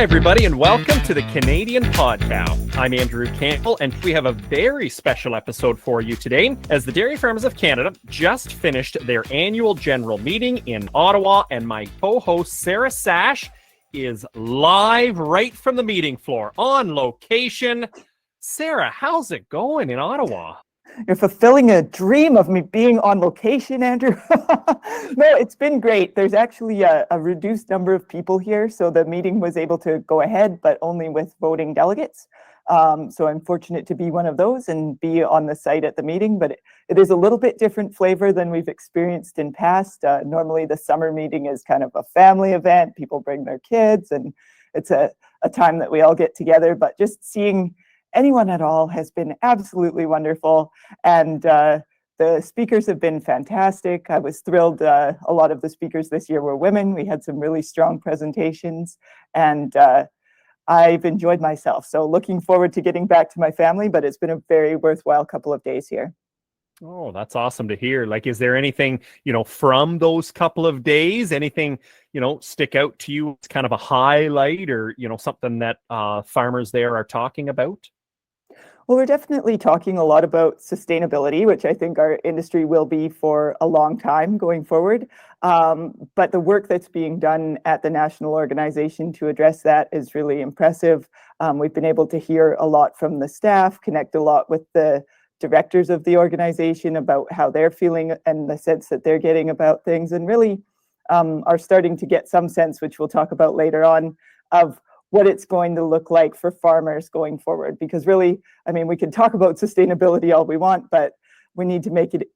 Hi, everybody, and welcome to the Canadian Podcast. I'm Andrew Campbell, and we have a very special episode for you today, as the Dairy Farmers of Canada just finished their annual general meeting in Ottawa, and my co-host Sarah Sache is live right from the meeting floor, on location. Sarah, how's it going in Ottawa? You're fulfilling a dream of me being on location, Andrew. No, it's been great. There's actually a reduced number of people here, so the meeting was able to go ahead, but only with voting delegates. So I'm fortunate to be one of those and be on the site at the meeting, but it is a little bit different flavor than we've experienced in past. Normally the summer meeting is kind of a family event. People bring their kids, and it's a time that we all get together, but just seeing anyone at all has been absolutely wonderful, and the speakers have been fantastic. I was thrilled. A lot of the speakers this year were women. We had some really strong presentations, and I've enjoyed myself. So looking forward to getting back to my family, but it's been a very worthwhile couple of days here. Oh, that's awesome to hear. Like, is there anything, from those couple of days, anything, stick out to you as kind of a highlight or, something that farmers there are talking about? Well, we're definitely talking a lot about sustainability, which I think our industry will be for a long time going forward. But the work that's being done at the national organization to address that is really impressive. We've been able to hear a lot from the staff, connect a lot with the directors of the organization about how they're feeling and the sense that they're getting about things, and really are starting to get some sense, which we'll talk about later on, of what it's going to look like for farmers going forward. Because really, we can talk about sustainability all we want, but we need to make it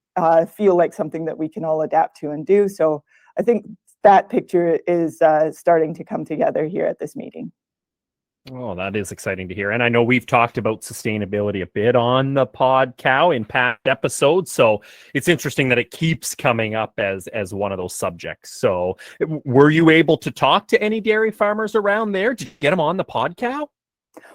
feel like something that we can all adapt to and do. So I think that picture is starting to come together here at this meeting. Oh, that is exciting to hear. And I know we've talked about sustainability a bit on the podcast in past episodes. So it's interesting that it keeps coming up as one of those subjects. So were you able to talk to any dairy farmers around there? Did you get them on the podcast?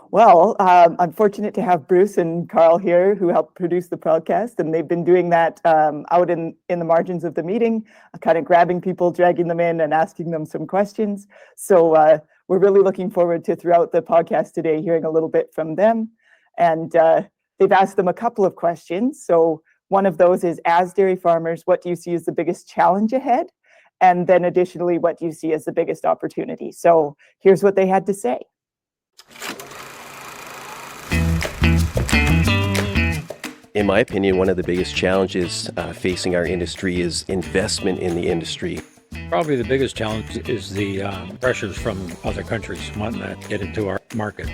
Well, I'm fortunate to have Bruce and Carl here who helped produce the podcast, and they've been doing that out in the margins of the meeting, kind of grabbing people, dragging them in and asking them some questions. So we're really looking forward to, throughout the podcast today, hearing a little bit from them. And they've asked them a couple of questions. So one of those is, as dairy farmers, what do you see as the biggest challenge ahead? And then additionally, what do you see as the biggest opportunity? So here's what they had to say. In my opinion, one of the biggest challenges facing our industry is investment in the industry. Probably the biggest challenge is the pressures from other countries wanting to get into our market.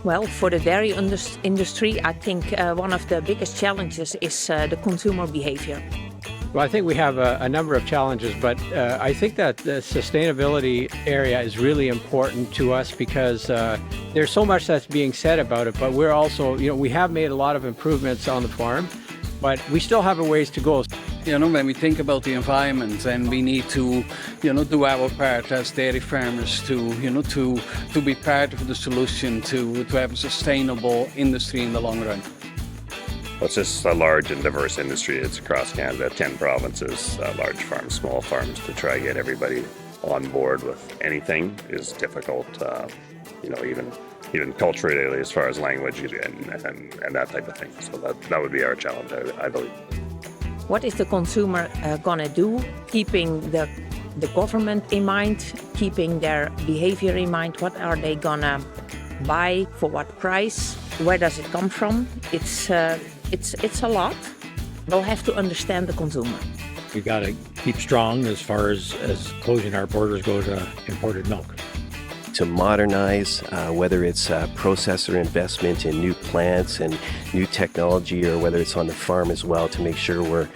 Well, for the dairy industry, I think one of the biggest challenges is the consumer behavior. Well, I think we have a number of challenges, but I think that the sustainability area is really important to us because there's so much that's being said about it, but we're also, we have made a lot of improvements on the farm, but we still have a ways to go. When we think about the environment, and we need to, do our part as dairy farmers to be part of the solution to have a sustainable industry in the long run. Well, it's just a large and diverse industry. It's across Canada, 10 provinces, large farms, small farms. To try to get everybody on board with anything is difficult, even culturally, as far as language and that type of thing. So that would be our challenge, I believe. What is the consumer gonna do, keeping the government in mind, keeping their behavior in mind? What are they gonna buy, for what price? Where does it come from? It's a lot. We'll have to understand the consumer. We got to keep strong as far as closing our borders go to imported milk. To modernize, whether it's processor investment in new plants and new technology, or whether it's on the farm as well, to make sure we're,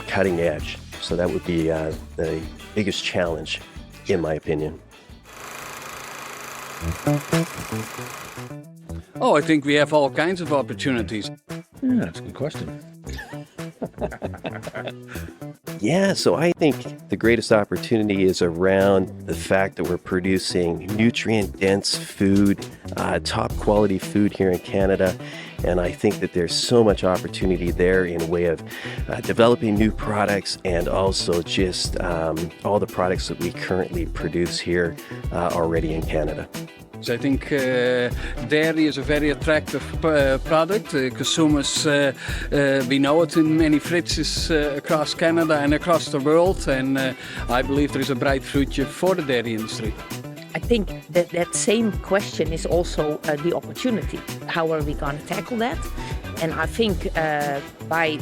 cutting edge. So that would be the biggest challenge, in my opinion. Oh, I think we have all kinds of opportunities. Yeah, that's a good question. Yeah, so I think the greatest opportunity is around the fact that we're producing nutrient-dense food, top quality food here in Canada, And I think that there's so much opportunity there in way of developing new products and also just all the products that we currently produce here already in Canada. So I think dairy is a very attractive product. Consumers, we know it in many fridges across Canada and across the world, and I believe there is a bright future for the dairy industry. I think that same question is also the opportunity. How are we going to tackle that? And I think by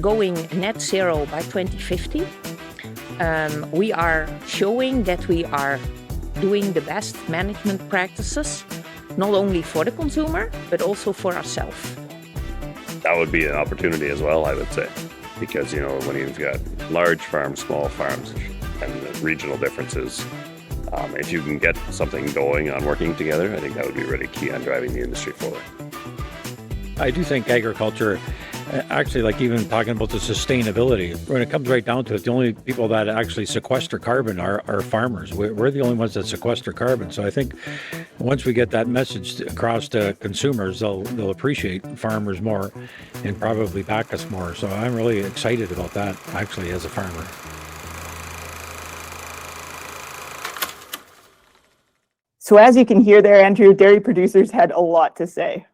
going net zero by 2050, we are showing that we are doing the best management practices, not only for the consumer, but also for ourselves. That would be an opportunity as well, I would say, because, when you've got large farms, small farms, and the regional differences, if you can get something going on working together, I think that would be really key on driving the industry forward. I do think agriculture, actually, like even talking about the sustainability, when it comes right down to it, the only people that actually sequester carbon are farmers. We're the only ones that sequester carbon. So I think once we get that message across to consumers, they'll appreciate farmers more and probably back us more. So I'm really excited about that, actually, as a farmer. So as you can hear there, Andrew, dairy producers had a lot to say.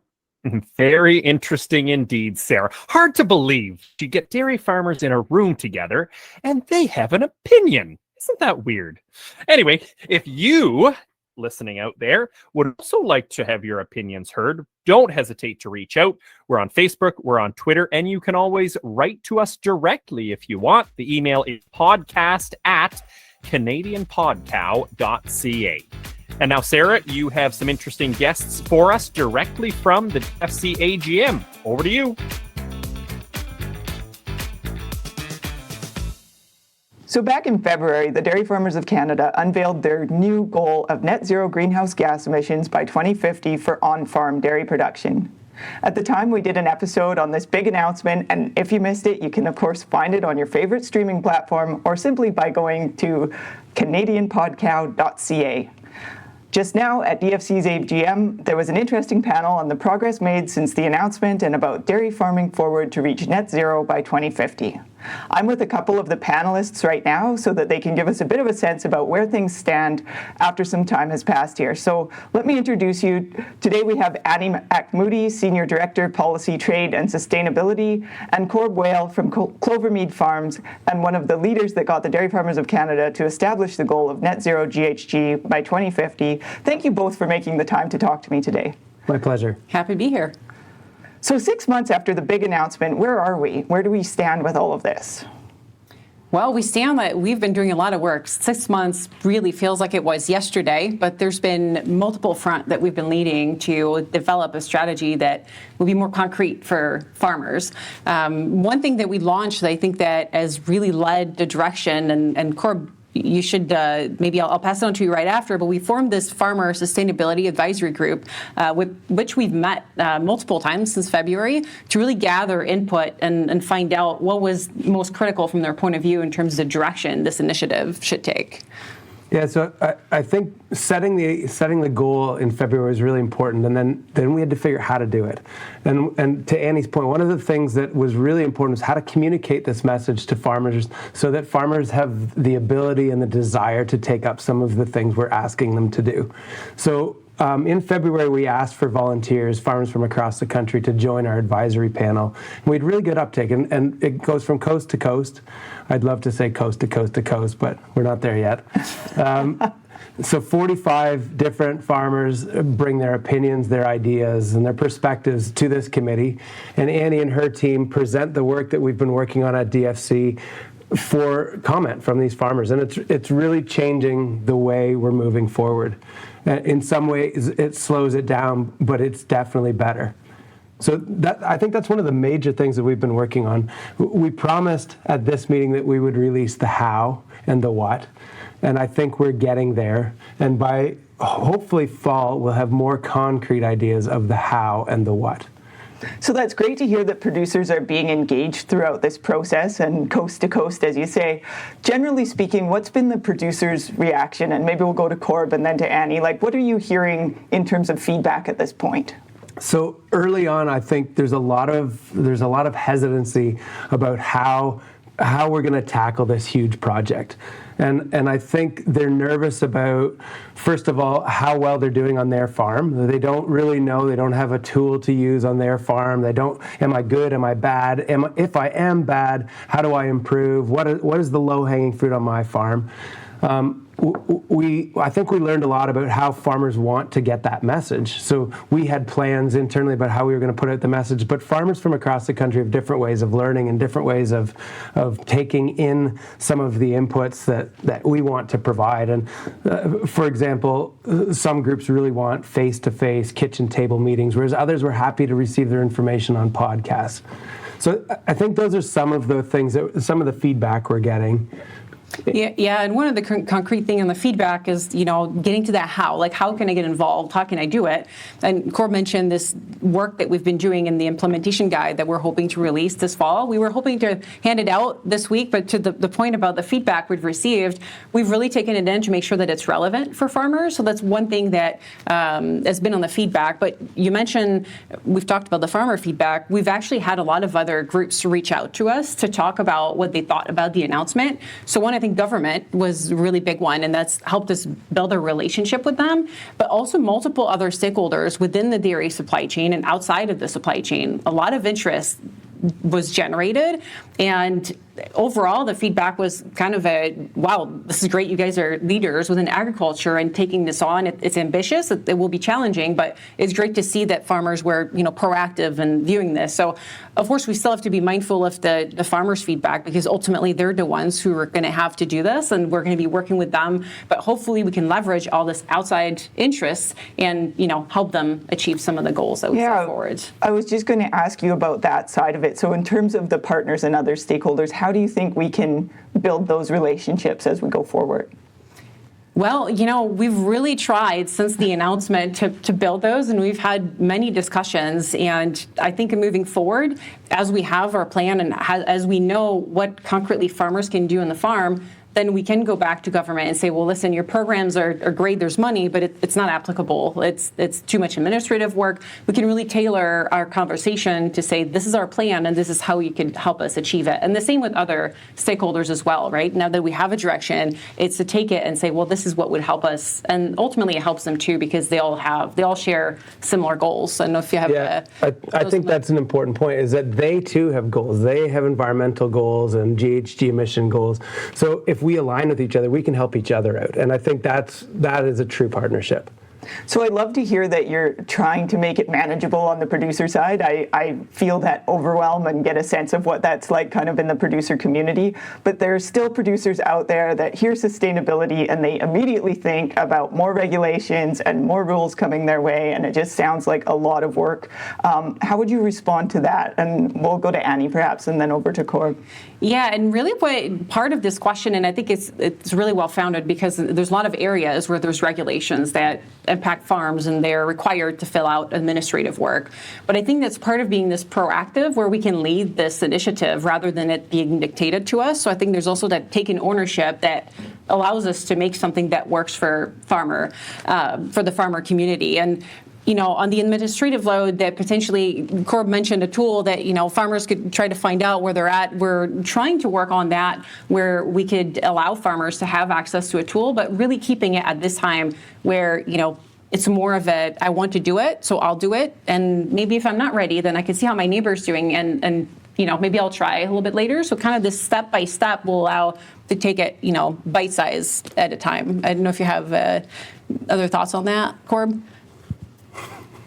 Very interesting indeed, Sarah. Hard to believe you get dairy farmers in a room together and they have an opinion. Isn't that weird? Anyway, if you, listening out there, would also like to have your opinions heard, don't hesitate to reach out. We're on Facebook, we're on Twitter, and you can always write to us directly if you want. The email is podcast@canadianpodcow.ca. And now, Sarah, you have some interesting guests for us directly from the GFC AGM. Over to you. So back in February, the Dairy Farmers of Canada unveiled their new goal of net zero greenhouse gas emissions by 2050 for on-farm dairy production. At the time, we did an episode on this big announcement, and if you missed it, you can of course find it on your favorite streaming platform or simply by going to canadianpodcow.ca. Just now at DFC's AGM, there was an interesting panel on the progress made since the announcement and about dairy farming forward to reach net zero by 2050. I'm with a couple of the panelists right now so that they can give us a bit of a sense about where things stand after some time has passed here. So let me introduce you. Today we have Annie AcMoody, Senior Director, Policy, Trade and Sustainability, and Korb Whale from Clovermead Farms, and one of the leaders that got the Dairy Farmers of Canada to establish the goal of net zero GHG by 2050. Thank you both for making the time to talk to me today. My pleasure. Happy to be here. So 6 months after the big announcement, where are we? Where do we stand with all of this? Well, we stand that we've been doing a lot of work. 6 months really feels like it was yesterday, but there's been multiple front that we've been leading to develop a strategy that will be more concrete for farmers. One thing that we launched that I think that has really led the direction, and Korb, you should, maybe I'll pass it on to you right after, but we formed this Farmer Sustainability Advisory Group, with which we've met multiple times since February to really gather input and find out what was most critical from their point of view in terms of the direction this initiative should take. Yeah, so I think setting the goal in February was really important, and then we had to figure out how to do it. And to Annie's point, one of the things that was really important was how to communicate this message to farmers so that farmers have the ability and the desire to take up some of the things we're asking them to do. So in February, we asked for volunteers, farmers from across the country, to join our advisory panel. We had really good uptake, and it goes from coast to coast. I'd love to say coast to coast to coast, but we're not there yet. So 45 different farmers bring their opinions, their ideas, and their perspectives to this committee. And Annie and her team present the work that we've been working on at DFC for comment from these farmers. And it's really changing the way we're moving forward. In some ways, it slows it down, but it's definitely better. So I think that's one of the major things that we've been working on. We promised at this meeting that we would release the how and the what, and I think we're getting there. And by hopefully fall, we'll have more concrete ideas of the how and the what. So that's great to hear that producers are being engaged throughout this process and coast to coast, as you say. Generally speaking, what's been the producers' reaction? And maybe we'll go to Korb and then to Annie. Like, what are you hearing in terms of feedback at this point? So early on, I think there's a lot of hesitancy about how we're going to tackle this huge project. And I think they're nervous about, first of all, how well they're doing on their farm. They don't really know. They don't have a tool to use on their farm. They don't, am I good? Am I bad? If I am bad, how do I improve? What is the low-hanging fruit on my farm? I think we learned a lot about how farmers want to get that message. So we had plans internally about how we were going to put out the message, but farmers from across the country have different ways of learning and different ways of taking in some of the inputs that we want to provide. And for example, some groups really want face-to-face kitchen table meetings, whereas others were happy to receive their information on podcasts. So I think those are some of the things, some of the feedback we're getting. Yeah, and one of the concrete thing in the feedback is, getting to that how. Like, how can I get involved? How can I do it? And Korb mentioned this work that we've been doing in the implementation guide that we're hoping to release this fall. We were hoping to hand it out this week, but to the point about the feedback we've received, we've really taken it in to make sure that it's relevant for farmers. So that's one thing that has been on the feedback. But you mentioned, we've talked about the farmer feedback. We've actually had a lot of other groups reach out to us to talk about what they thought about the announcement. So I think government was a really big one, and that's helped us build a relationship with them, but also multiple other stakeholders within the dairy supply chain and outside of the supply chain. A lot of interest was generated, and overall the feedback was kind of wow, this is great, you guys are leaders within agriculture and taking this on. It's ambitious, it will be challenging, but it's great to see that farmers were proactive in viewing this. So of course we still have to be mindful of the farmers' feedback, because ultimately they're the ones who are going to have to do this, and we're going to be working with them, but hopefully we can leverage all this outside interest and help them achieve some of the goals that we set forward. I was just going to ask you about that side of it. So in terms of the partners and other stakeholders, how do you think we can build those relationships as we go forward? Well, we've really tried since the announcement to build those, and we've had many discussions. And I think moving forward, as we have our plan and as we know what concretely farmers can do on the farm, then we can go back to government and say, well, listen, your programs are great, there's money, but it's not applicable. It's too much administrative work. We can really tailor our conversation to say, this is our plan and this is how you can help us achieve it. And the same with other stakeholders as well, right? Now that we have a direction, it's to take it and say, well, this is what would help us. And ultimately it helps them too, because they all share similar goals. I don't know if you have I think that's an important point, is that they too have goals. They have environmental goals and GHG emission goals. So if we align with each other, we can help each other out. And I think that is a true partnership. So I'd love to hear that you're trying to make it manageable on the producer side. I feel that overwhelm and get a sense of what that's like kind of in the producer community. But there are still producers out there that hear sustainability and they immediately think about more regulations and more rules coming their way. And it just sounds like a lot of work. How would you respond to that? And we'll go to Annie perhaps, and then over to Korb. Yeah, and really what part of this question, and I think it's really well founded, because there's a lot of areas where there's regulations that impact farms and they're required to fill out administrative work. But I think that's part of being this proactive, where we can lead this initiative rather than it being dictated to us. So I think there's also that taking ownership that allows us to make something that works for the farmer community. And on the administrative load, that potentially Korb mentioned a tool that, farmers could try to find out where they're at. We're trying to work on that, where we could allow farmers to have access to a tool, but really keeping it at this time where, it's more of I want to do it, so I'll do it. And maybe if I'm not ready, then I can see how my neighbor's doing and maybe I'll try a little bit later. So kind of this step by step will allow to take it, bite size at a time. I don't know if you have other thoughts on that, Korb?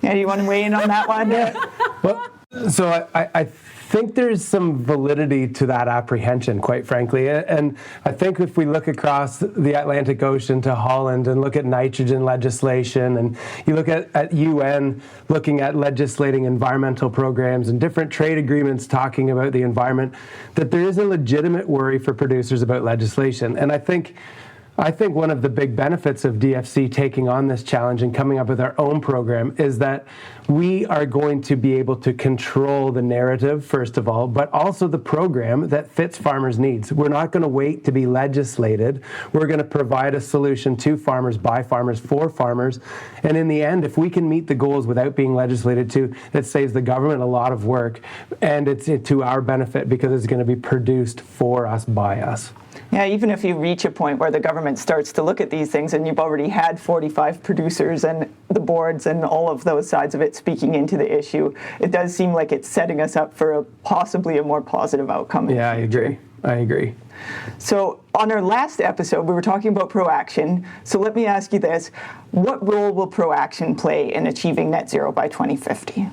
Yeah, you want to weigh in on that one? Well, so I think there's some validity to that apprehension, quite frankly. And I think if we look across the Atlantic Ocean to Holland and look at nitrogen legislation, and you look at UN looking at legislating environmental programs and different trade agreements talking about the environment, that there is a legitimate worry for producers about legislation. And I think I think one of the big benefits of DFC taking on this challenge and coming up with our own program is that we are going to be able to control the narrative, first of all, but also the program that fits farmers' needs. We're not going to wait to be legislated. We're going to provide a solution to farmers, by farmers, for farmers. And in the end, if we can meet the goals without being legislated to, that saves the government a lot of work, and it's to our benefit because it's going to be produced for us, by us. Yeah, even if you reach a point where the government starts to look at these things and you've already had 45 producers and the boards and all of those sides of it speaking into the issue, it does seem like it's setting us up for possibly a more positive outcome. Yeah, I agree. So on our last episode, we were talking about ProAction. So let me ask you this. What role will ProAction play in achieving net zero by 2050?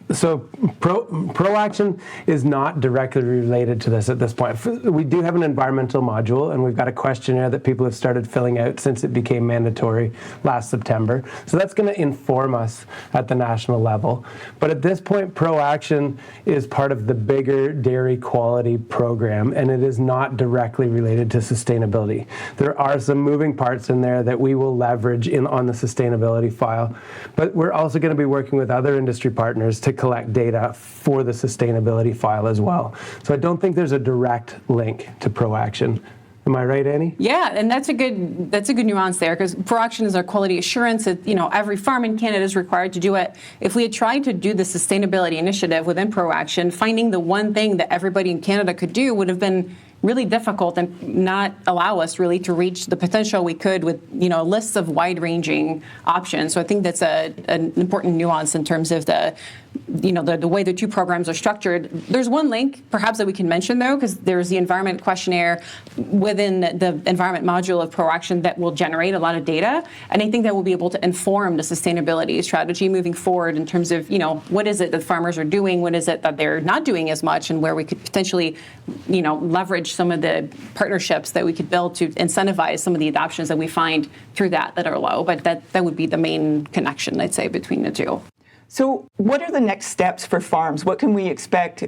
So ProAction is not directly related to this at this point. We do have an environmental module, and we've got a questionnaire that people have started filling out since it became mandatory last September. So that's going to inform us at the national level. But at this point, ProAction is part of the bigger dairy quality program, and it is not directly related to sustainability. There are some moving parts in there that we will leverage on the sustainability file. But we're also going to be working with other industry partners to collect data for the sustainability file as well. So I don't think there's a direct link to ProAction. Am I right, Annie? Yeah, and that's a good nuance there, because ProAction is our quality assurance. Every farm in Canada is required to do it. If we had tried to do the sustainability initiative within ProAction, finding the one thing that everybody in Canada could do would have been really difficult and not allow us really to reach the potential we could with lists of wide-ranging options. So I think that's an important nuance in terms of the way the two programs are structured. There's one link perhaps that we can mention though, because there's the environment questionnaire within the environment module of ProAction that will generate a lot of data, and I think that will be able to inform the sustainability strategy moving forward in terms of what is it that farmers are doing, what is it that they're not doing as much, and where we could potentially leverage some of the partnerships that we could build to incentivize some of the adoptions that we find through that are low. But that would be the main connection, I'd say, between the two. So what are the next steps for farms? What can we expect?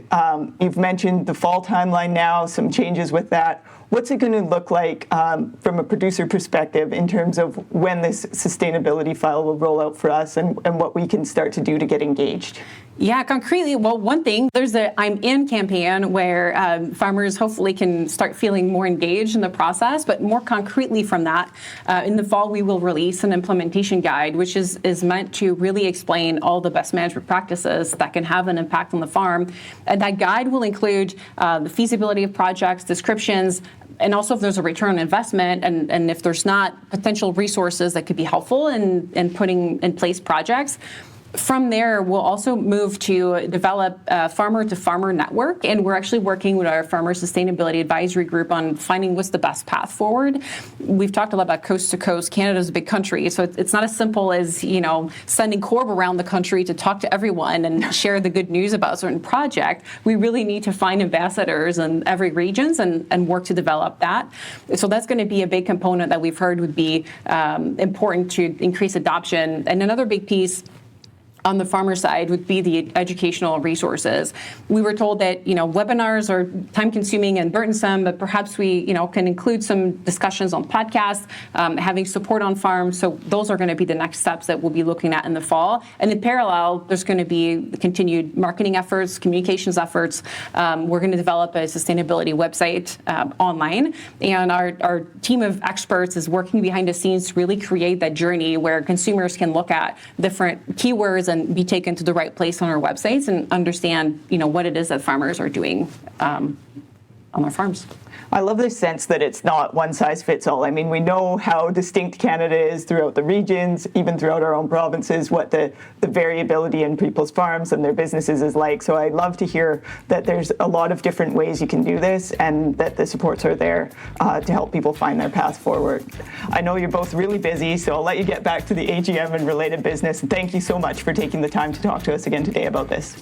You've mentioned the fall timeline now, some changes with that. What's it going to look like from a producer perspective in terms of when this sustainability file will roll out for us and what we can start to do to get engaged? Yeah, concretely, well, one thing, there's the I'm In campaign where farmers hopefully can start feeling more engaged in the process, but more concretely from that, in the fall we will release an implementation guide, which is meant to really explain all the best management practices that can have an impact on the farm. And that guide will include the feasibility of projects, descriptions, and also if there's a return on investment and if there's not potential resources that could be helpful in putting in place projects. From there, we'll also move to develop a farmer-to-farmer network, and we're actually working with our Farmer Sustainability Advisory Group on finding what's the best path forward. We've talked a lot about coast to coast. Canada's a big country, so it's not as simple as sending Korb around the country to talk to everyone and share the good news about a certain project. We really need to find ambassadors in every regions and work to develop that. So that's going to be a big component that we've heard would be important to increase adoption. And another big piece on the farmer side would be the educational resources. We were told that webinars are time-consuming and burdensome, but perhaps we can include some discussions on podcasts, having support on farms. So those are going to be the next steps that we'll be looking at in the fall. And in parallel, there's going to be continued marketing efforts, communications efforts. We're going to develop a sustainability website online, and our team of experts is working behind the scenes to really create that journey where consumers can look at different keywords and be taken to the right place on our websites and understand, what it is that farmers are doing on our farms. I love this sense that it's not one size fits all. I mean, we know how distinct Canada is throughout the regions, even throughout our own provinces, what the variability in people's farms and their businesses is like. So I love to hear that there's a lot of different ways you can do this and that the supports are there to help people find their path forward. I know you're both really busy, so I'll let you get back to the AGM and related business. And thank you so much for taking the time to talk to us again today about this.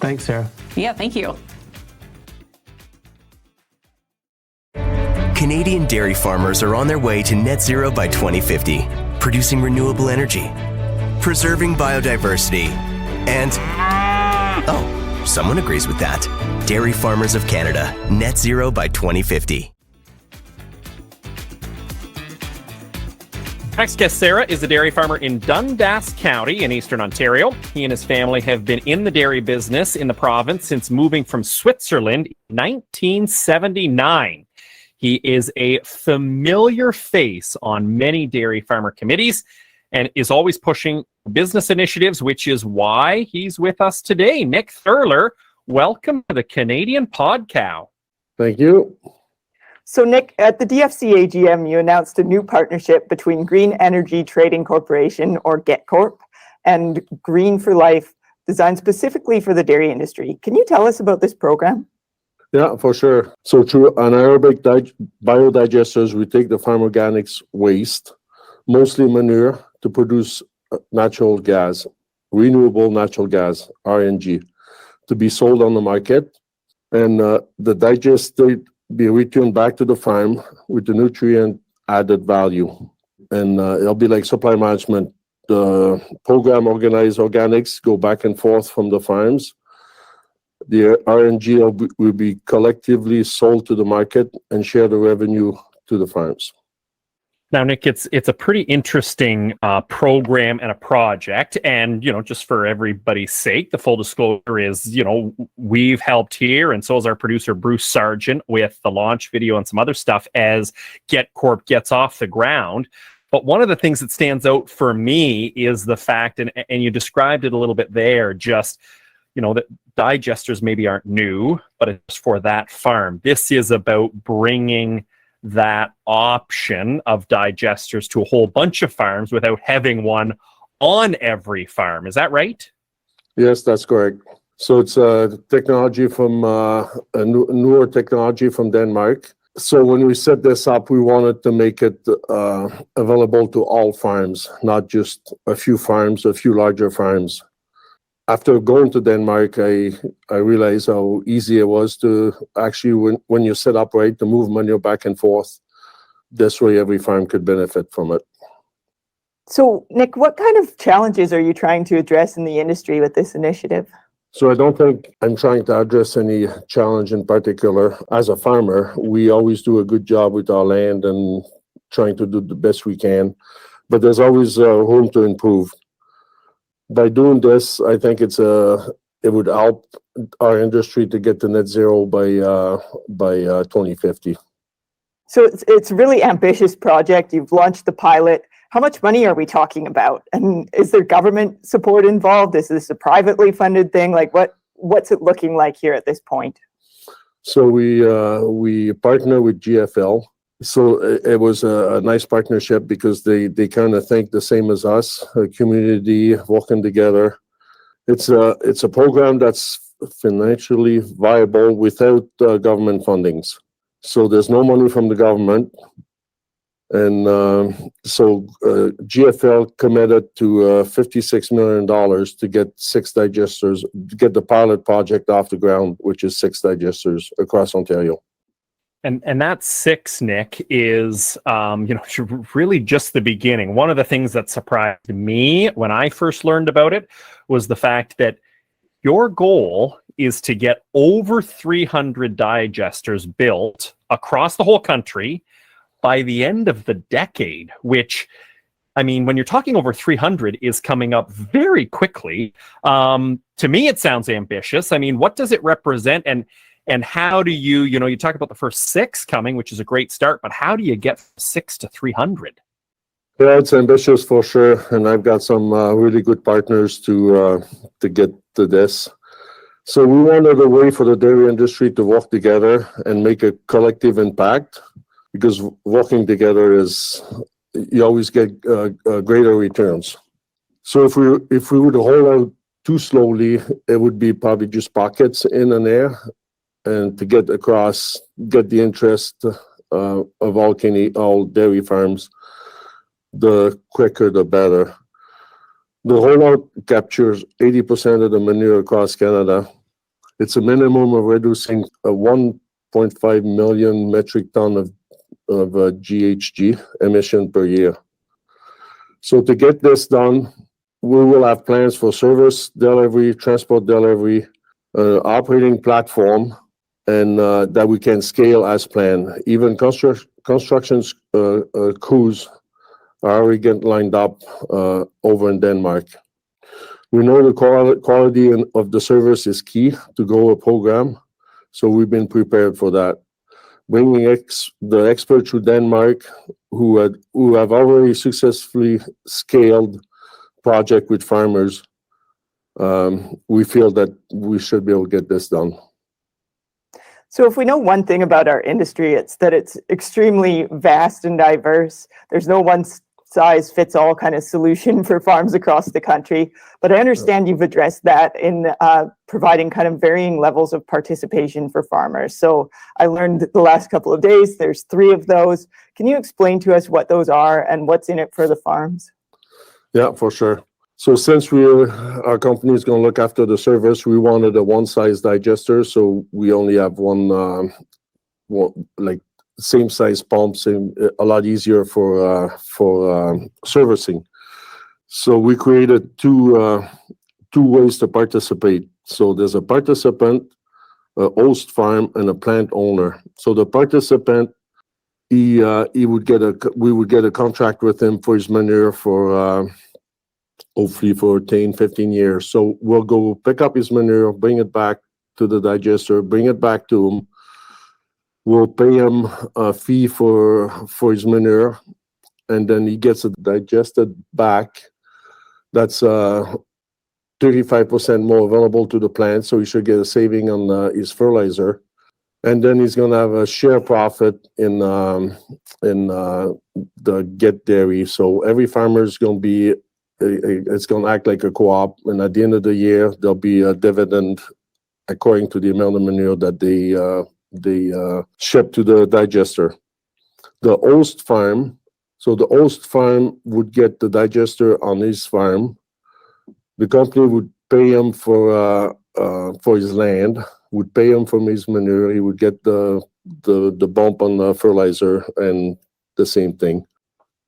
Thanks, Sarah. Yeah, thank you. Canadian dairy farmers are on their way to net zero by 2050, producing renewable energy, preserving biodiversity, and, someone agrees with that. Dairy Farmers of Canada, net zero by 2050. Next guest, Sarah, is a dairy farmer in Dundas County in Eastern Ontario. He and his family have been in the dairy business in the province since moving from Switzerland in 1979. He is a familiar face on many dairy farmer committees and is always pushing business initiatives, which is why he's with us today. Nick Thurler, welcome to the Canadian Podcow. Thank you. So Nick, at the DFC AGM, you announced a new partnership between Green Energy Trading Corporation, or GET CORP, and Green for Life, designed specifically for the dairy industry. Can you tell us about this program? Yeah, for sure. So through anaerobic biodigesters, we take the farm organics waste, mostly manure, to produce natural gas, renewable natural gas, RNG, to be sold on the market. And the digester be returned back to the farm with the nutrient added value. And it'll be like supply management. The program organized organics go back and forth from the farms. The RNG will be collectively sold to the market and share the revenue to the farms. Now, Nick, it's a pretty interesting program and a project. And, just for everybody's sake, the full disclosure is, we've helped here, and so is our producer, Bruce Sargent, with the launch video and some other stuff as GET CORP gets off the ground. But one of the things that stands out for me is the fact, and you described it a little bit there, just, that digesters maybe aren't new, but it's for that farm. This is about bringing that option of digesters to a whole bunch of farms without having one on every farm. Is that right? Yes, that's correct. So it's a technology from a newer technology from Denmark. So when we set this up, we wanted to make it available to all farms, not just a few farms, a few larger farms. After going to Denmark, I realized how easy it was to actually, when you set up right, to move manure back and forth. This way, every farm could benefit from it. So, Nick, what kind of challenges are you trying to address in the industry with this initiative? So I don't think I'm trying to address any challenge in particular. As a farmer, we always do a good job with our land and trying to do the best we can. But there's always room to improve. By doing this, I think it would help our industry to get to net zero by 2050. So it's a really ambitious project. You've launched the pilot. How much money are we talking about? And is there government support involved? Is this a privately funded thing? Like what's it looking like here at this point? So we partner with GFL. So it was a nice partnership because they kind of think the same as us, a community working together. It's a program that's financially viable without government fundings. So there's no money from the government. And so GFL committed to $56 million to get 6 digesters, to get the pilot project off the ground, which is 6 digesters across Ontario. And that 6, Nick, is really just the beginning. One of the things that surprised me when I first learned about it was the fact that your goal is to get over 300 digesters built across the whole country by the end of the decade, which, I mean, when you're talking over 300 is coming up very quickly. To me, it sounds ambitious. I mean, what does it represent? And how do you talk about the first 6 coming, which is a great start, but how do you get 6 to 300? Yeah, it's ambitious for sure. And I've got some really good partners to get to this. So we wanted a way for the dairy industry to work together and make a collective impact, because working together you always get greater returns. So if we would hold out too slowly, it would be probably just pockets in and there. And to get the interest of all dairy farms, the quicker the better. The rollout captures 80% of the manure across Canada. It's a minimum of reducing 1.5 million metric ton of GHG emission per year. So to get this done, we will have plans for service delivery, transport delivery, operating platform, and that we can scale as planned. Even construction crews are already getting lined up over in Denmark. We know the quality of the service is key to grow a program, so we've been prepared for that. Bringing the experts to Denmark who have already successfully scaled project with farmers, we feel that we should be able to get this done. So if we know one thing about our industry, it's that it's extremely vast and diverse. There's no one size fits all kind of solution for farms across the country. But I understand you've addressed that in providing kind of varying levels of participation for farmers. So I learned the last couple of days, there's 3 of those. Can you explain to us what those are and what's in it for the farms? Yeah, for sure. So since our company is going to look after the service, we wanted a one-size digester, so we only have one like same size pumps, and a lot easier for servicing. So we created two ways to participate. So there's a participant, a host farm, and a plant owner. So the participant, we would get a contract with him for his manure for hopefully for 10, 15 years. So we'll go pick up his manure, bring it back to the digester, bring it back to him. We'll pay him a fee for his manure, and then he gets it digested back. That's 35% more available to the plant, so he should get a saving on his fertilizer. And then he's going to have a share profit in the GET dairy. So every farmer is going to be, it's going to act like a co-op, and at the end of the year, there'll be a dividend according to the amount of manure that they ship to the digester. The host farm, so the host farm would get the digester on his farm. The company would pay him for his land, would pay him for his manure. He would get the bump on the fertilizer and the same thing.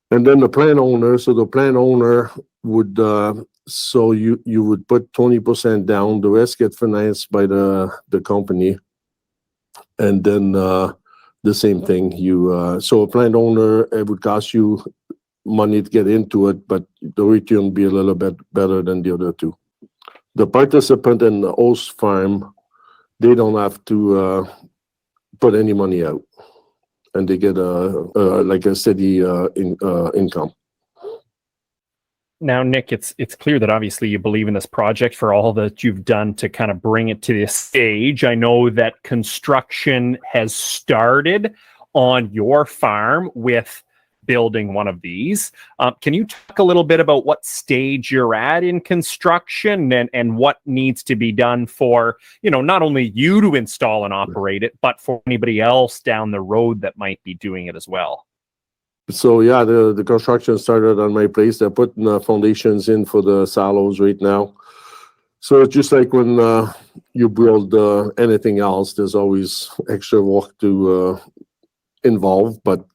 And then the plant owner, so the plant owner would, so you would put 20% down, the rest get financed by the company. And then the same thing, so a plant owner, it would cost you money to get into it, but the return would be a little bit better than the other two. The participant and the host farm, they don't have to put any money out, and they get like a steady income. Now, Nick, it's clear that obviously you believe in this project for all that you've done to kind of bring it to this stage. I know that construction has started on your farm with building one of these. Can you talk a little bit about what stage you're at in construction and what needs to be done for, not only you to install and operate it, but for anybody else down the road that might be doing it as well? So yeah, the construction started on my place. They're putting foundations in for the silos right now. So it's just like when you build anything else, there's always extra work to involve, but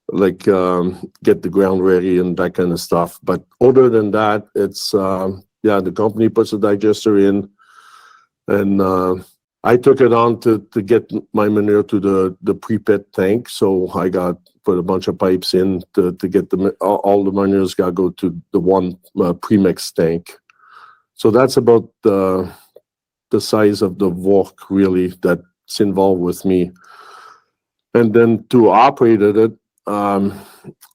like get the ground ready and that kind of stuff. But other than that, it's the company puts a digester in, and I took it on to get my manure to the pre-pit tank. So I put a bunch of pipes in to get all the manures got to go to the one premix tank. So that's about the size of the work really that's involved with me. And then to operate it, I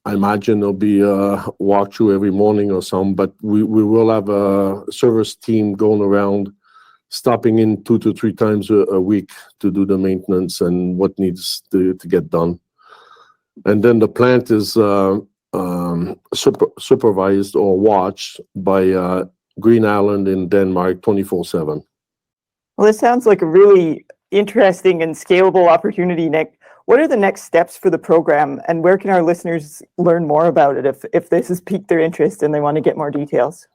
imagine there'll be a walkthrough every morning or something, but we will have a service team going around, stopping in 2 to 3 times a week to do the maintenance and what needs to get done. And then the plant is supervised or watched by Green Island in Denmark 24/7. Well, this sounds like a really interesting and scalable opportunity, Nick. What are the next steps for the program, and where can our listeners learn more about it if this has piqued their interest and they want to get more details?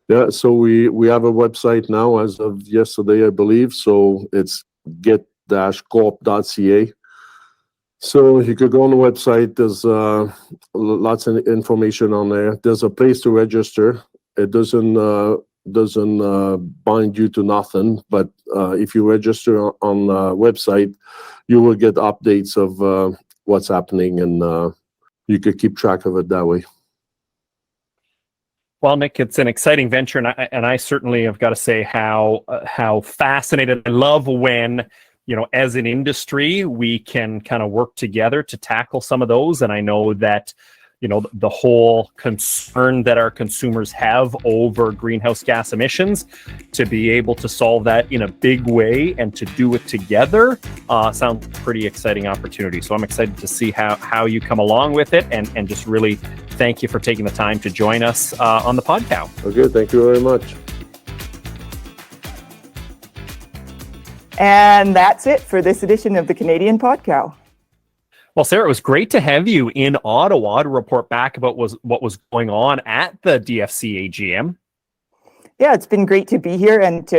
Yeah, so we have a website now as of yesterday, I believe. So it's get-corp.ca. So you could go on the website. There's lots of information on there. There's a place to register. It doesn't bind you to nothing, but if you register on the website, you will get updates of what's happening and you could keep track of it that way. Well, Nick, it's an exciting venture, and I certainly have got to say how fascinated. I love when, as an industry, we can kind of work together to tackle some of those. And I know that, the whole concern that our consumers have over greenhouse gas emissions, to be able to solve that in a big way and to do it together sounds a pretty exciting opportunity. So I'm excited to see how you come along with it, and just really thank you for taking the time to join us on the podcast. Okay, thank you very much. And that's it for this edition of the Canadian Podcast. Well, Sarah, it was great to have you in Ottawa to report back about what was going on at the DFC AGM. Yeah, it's been great to be here, and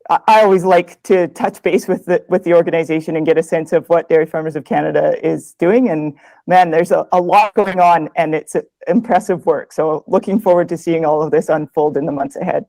I always like to touch base with the organization and get a sense of what Dairy Farmers of Canada is doing. And man, there's a lot going on, and it's impressive work. So looking forward to seeing all of this unfold in the months ahead.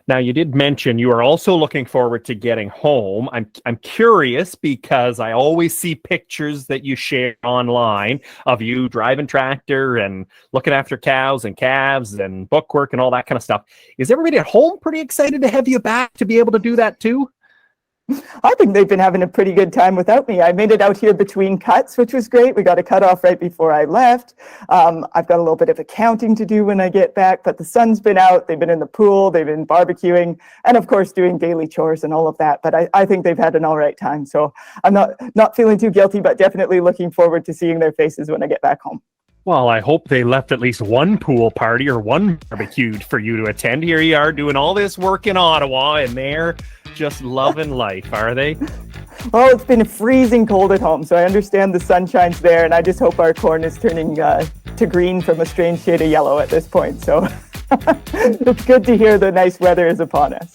Now, you did mention you are also looking forward to getting home. I'm curious because I always see pictures that you share online of you driving tractor and looking after cows and calves and bookwork and all that kind of stuff. Is everybody at home pretty excited to have you back to be able to do that too? I think they've been having a pretty good time without me. I made it out here between cuts, which was great. We got a cut off right before I left. I've got a little bit of accounting to do when I get back, but the sun's been out. They've been in the pool. They've been barbecuing, and of course doing daily chores and all of that. But I think they've had an all right time. So I'm not feeling too guilty, but definitely looking forward to seeing their faces when I get back home. Well, I hope they left at least one pool party or one barbecue for you to attend. Here you are doing all this work in Ottawa, and they're just loving life, are they? Well, it's been freezing cold at home, so I understand the sunshine's there, and I just hope our corn is turning to green from a strange shade of yellow at this point. So it's good to hear the nice weather is upon us.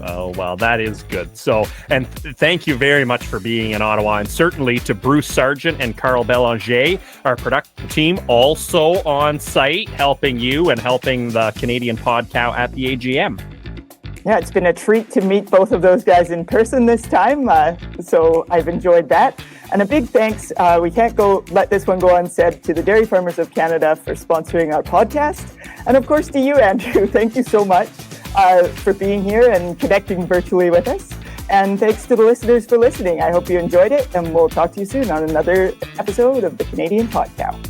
Oh, well, that is good. So, and thank you very much for being in Ottawa, and certainly to Bruce Sargent and Carl Belanger, our production team, also on site, helping you and helping the Canadian Podcast at the AGM. Yeah, it's been a treat to meet both of those guys in person this time, so I've enjoyed that. And a big thanks, we can't let this one go unsaid, to the Dairy Farmers of Canada for sponsoring our podcast. And of course to you, Andrew. Thank you so much for being here and connecting virtually with us. And thanks to the listeners for listening. I hope you enjoyed it, and we'll talk to you soon on another episode of the Canadian Podcast.